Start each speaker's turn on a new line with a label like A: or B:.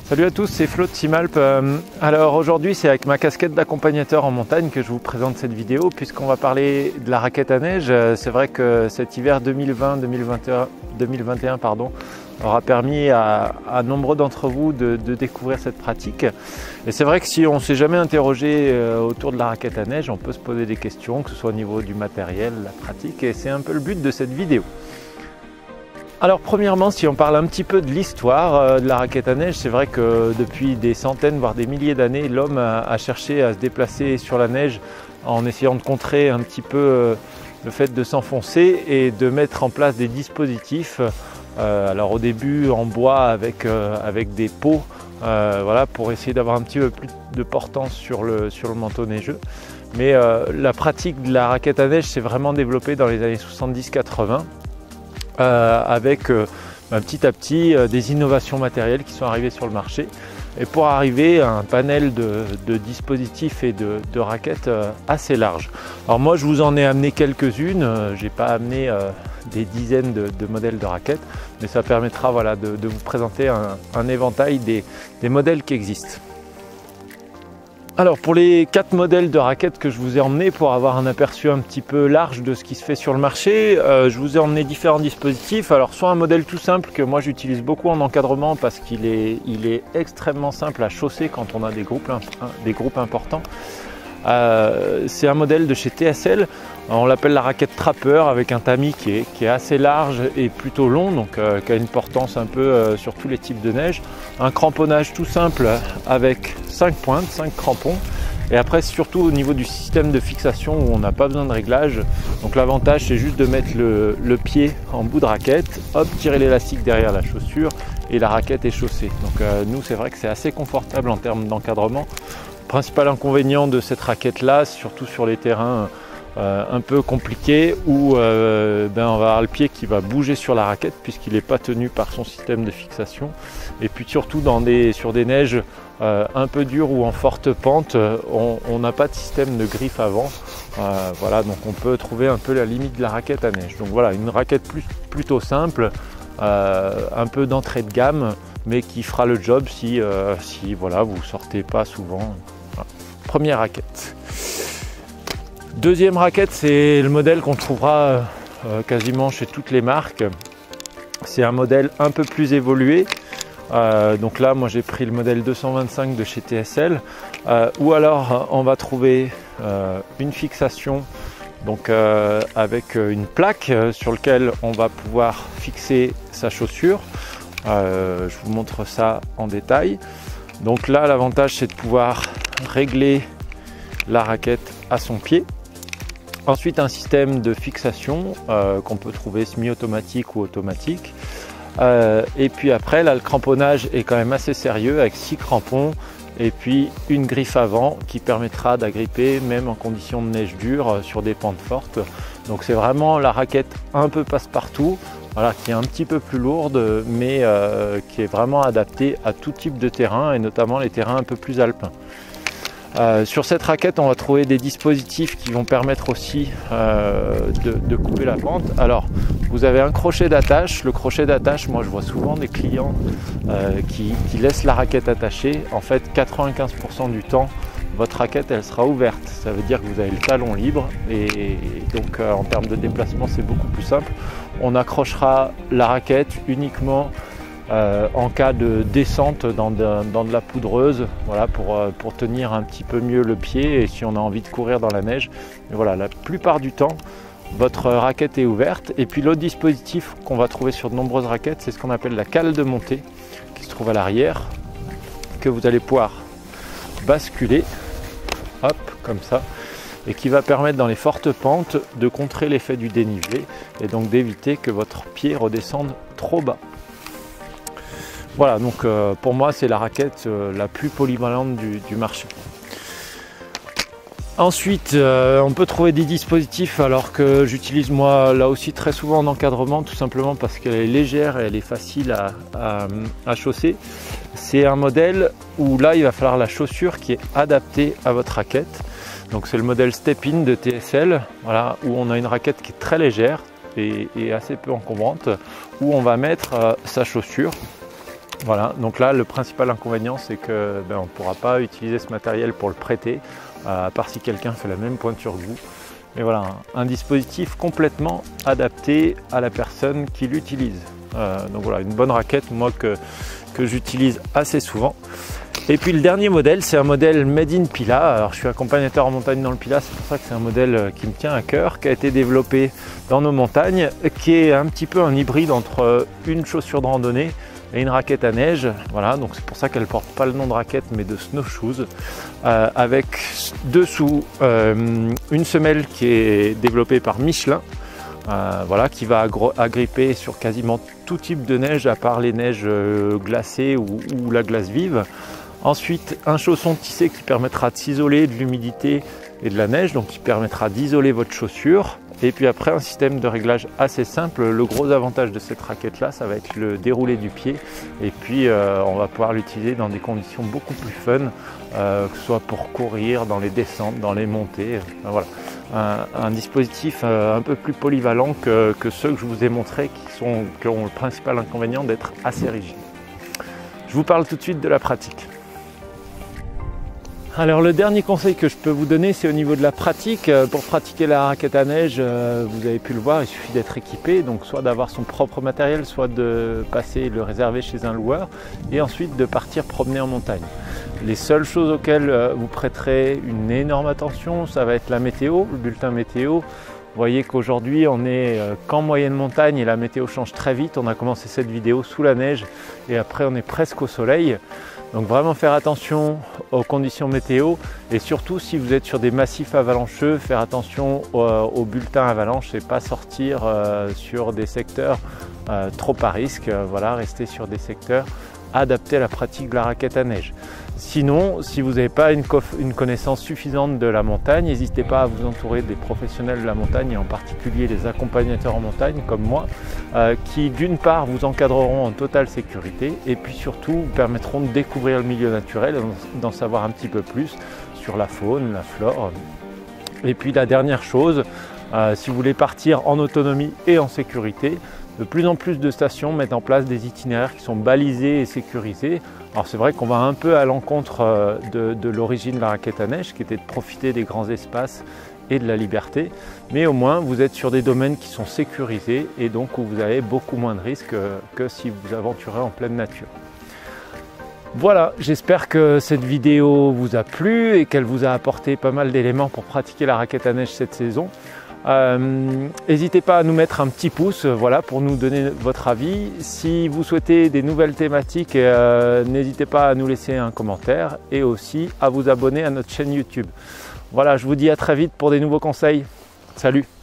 A: Salut à tous, c'est Flo de Simalp. Alors aujourd'hui c'est avec ma casquette d'accompagnateur en montagne que je vous présente cette vidéo puisqu'on va parler de la raquette à neige. C'est vrai que cet hiver 2021 aura permis à nombreux d'entre vous de découvrir cette pratique. Et c'est vrai que si on ne s'est jamais interrogé autour de la raquette à neige, on peut se poser des questions, que ce soit au niveau du matériel, la pratique, et c'est un peu le but de cette vidéo. Alors premièrement, si on parle un petit peu de l'histoire de la raquette à neige, c'est vrai que depuis des centaines voire des milliers d'années, l'homme a cherché à se déplacer sur la neige en essayant de contrer un petit peu le fait de s'enfoncer et de mettre en place des dispositifs. Alors au début en bois avec des pots, voilà, pour essayer d'avoir un petit peu plus de portance sur le manteau neigeux. Mais la pratique de la raquette à neige s'est vraiment développée dans les années 70-80. Avec petit à petit des innovations matérielles qui sont arrivées sur le marché et pour arriver à un panel de dispositifs et de raquettes assez large. Alors moi je vous en ai amené quelques-unes, j'ai pas amené des dizaines de modèles de raquettes, mais ça permettra voilà, de vous présenter un éventail des modèles qui existent. Alors pour les 4 modèles de raquettes que je vous ai emmenés pour avoir un aperçu un petit peu large de ce qui se fait sur le marché, je vous ai emmené différents dispositifs. Alors soit un modèle tout simple que moi j'utilise beaucoup en encadrement parce qu'il est extrêmement simple à chausser quand on a des groupes importants. C'est un modèle de chez TSL, on l'appelle la raquette trappeur avec un tamis qui est assez large et plutôt long, donc qui a une portance un peu sur tous les types de neige. Un cramponnage tout simple avec 5 pointes, 5 crampons. Et après surtout au niveau du système de fixation où on n'a pas besoin de réglage. Donc l'avantage c'est juste de mettre le pied en bout de raquette, hop, tirer l'élastique derrière la chaussure et la raquette est chaussée. Donc nous c'est vrai que c'est assez confortable en termes d'encadrement. Principal inconvénient de cette raquette là, surtout sur les terrains un peu compliqués où on va avoir le pied qui va bouger sur la raquette puisqu'il n'est pas tenu par son système de fixation. Et puis surtout sur des neiges un peu dures ou en forte pente, on n'a pas de système de griffe avant. Voilà, donc on peut trouver un peu la limite de la raquette à neige. Donc voilà, une raquette plutôt simple, un peu d'entrée de gamme, mais qui fera le job si voilà, vous sortez pas souvent. Voilà. Première raquette. Deuxième raquette, c'est le modèle qu'on trouvera quasiment chez toutes les marques. C'est un modèle un peu plus évolué. Donc là, moi j'ai pris le modèle 225 de chez TSL. Ou alors on va trouver une fixation donc, avec une plaque sur laquelle on va pouvoir fixer sa chaussure. Je vous montre ça en détail. Donc là, l'avantage c'est de pouvoir régler la raquette à son pied. Ensuite, un système de fixation qu'on peut trouver semi-automatique ou automatique. Et puis après, là, le cramponnage est quand même assez sérieux avec 6 crampons et puis une griffe avant qui permettra d'agripper même en conditions de neige dure sur des pentes fortes. Donc c'est vraiment la raquette un peu passe-partout, voilà, qui est un petit peu plus lourde mais qui est vraiment adaptée à tout type de terrain et notamment les terrains un peu plus alpins. Sur cette raquette, on va trouver des dispositifs qui vont permettre aussi de couper la pente. Alors, vous avez un crochet d'attache. Le crochet d'attache, moi je vois souvent des clients qui laissent la raquette attachée. En fait, 95% du temps, votre raquette elle sera ouverte. Ça veut dire que vous avez le talon libre et donc en termes de déplacement, c'est beaucoup plus simple. On accrochera la raquette uniquement en cas de descente dans de la poudreuse, voilà, pour tenir un petit peu mieux le pied et si on a envie de courir dans la neige. Et voilà, la plupart du temps, votre raquette est ouverte. Et puis l'autre dispositif qu'on va trouver sur de nombreuses raquettes, c'est ce qu'on appelle la cale de montée, qui se trouve à l'arrière, que vous allez pouvoir basculer, hop, comme ça, et qui va permettre dans les fortes pentes de contrer l'effet du dénivelé et donc d'éviter que votre pied redescende trop bas. Voilà, donc pour moi c'est la raquette la plus polyvalente du marché. Ensuite, on peut trouver des dispositifs alors que j'utilise moi là aussi très souvent en encadrement, tout simplement parce qu'elle est légère et elle est facile à chausser. C'est un modèle où là il va falloir la chaussure qui est adaptée à votre raquette. Donc c'est le modèle Step-In de TSL, voilà, où on a une raquette qui est très légère et assez peu encombrante, où on va mettre sa chaussure. Voilà, donc là le principal inconvénient c'est que on ne pourra pas utiliser ce matériel pour le prêter, à part si quelqu'un fait la même pointure que vous. Mais voilà, un dispositif complètement adapté à la personne qui l'utilise. Donc voilà, une bonne raquette, moi que j'utilise assez souvent. Et puis le dernier modèle, c'est un modèle Made in Pila. Alors je suis accompagnateur en montagne dans le Pila, c'est pour ça que c'est un modèle qui me tient à cœur, qui a été développé dans nos montagnes, qui est un petit peu un hybride entre une chaussure de randonnée et une raquette à neige. Voilà, donc c'est pour ça qu'elle ne porte pas le nom de raquette mais de snowshoes, avec dessous une semelle qui est développée par Michelin, voilà, qui va agripper sur quasiment tout type de neige à part les neiges glacées ou la glace vive. Ensuite, un chausson tissé qui permettra de s'isoler de l'humidité et de la neige, donc qui permettra d'isoler votre chaussure. Et puis après, un système de réglage assez simple. Le gros avantage de cette raquette là, ça va être le déroulé du pied. Et puis on va pouvoir l'utiliser dans des conditions beaucoup plus fun, que ce soit pour courir, dans les descentes, dans les montées. Voilà, un dispositif un peu plus polyvalent que ceux que je vous ai montrés qui ont le principal inconvénient d'être assez rigides. Je vous parle tout de suite de la pratique. Alors le dernier conseil que je peux vous donner, c'est au niveau de la pratique. Pour pratiquer la raquette à neige, vous avez pu le voir, il suffit d'être équipé, donc soit d'avoir son propre matériel, soit de passer le réserver chez un loueur et ensuite de partir promener en montagne. Les seules choses auxquelles vous prêterez une énorme attention, ça va être la météo, le bulletin météo. Vous voyez qu'aujourd'hui on est qu'en moyenne montagne et la météo change très vite. On a commencé cette vidéo sous la neige et après on est presque au soleil. Donc vraiment faire attention aux conditions météo et surtout si vous êtes sur des massifs avalancheux, faire attention au bulletin avalanche et pas sortir sur des secteurs trop à risque. Voilà, rester sur des secteurs adaptés à la pratique de la raquette à neige. Sinon, si vous n'avez pas une connaissance suffisante de la montagne, n'hésitez pas à vous entourer des professionnels de la montagne et en particulier les accompagnateurs en montagne comme moi, qui d'une part vous encadreront en totale sécurité et puis surtout vous permettront de découvrir le milieu naturel, d'en savoir un petit peu plus sur la faune, la flore. Et puis la dernière chose, si vous voulez partir en autonomie et en sécurité, de plus en plus de stations mettent en place des itinéraires qui sont balisés et sécurisés. Alors c'est vrai qu'on va un peu à l'encontre de l'origine de la raquette à neige, qui était de profiter des grands espaces et de la liberté, mais au moins vous êtes sur des domaines qui sont sécurisés et donc où vous avez beaucoup moins de risques que si vous aventurez en pleine nature. Voilà, j'espère que cette vidéo vous a plu et qu'elle vous a apporté pas mal d'éléments pour pratiquer la raquette à neige cette saison. N'hésitez pas à nous mettre un petit pouce, voilà, pour nous donner votre avis. Si vous souhaitez des nouvelles thématiques, n'hésitez pas à nous laisser un commentaire et aussi à vous abonner à notre chaîne YouTube. Voilà, je vous dis à très vite pour des nouveaux conseils. Salut!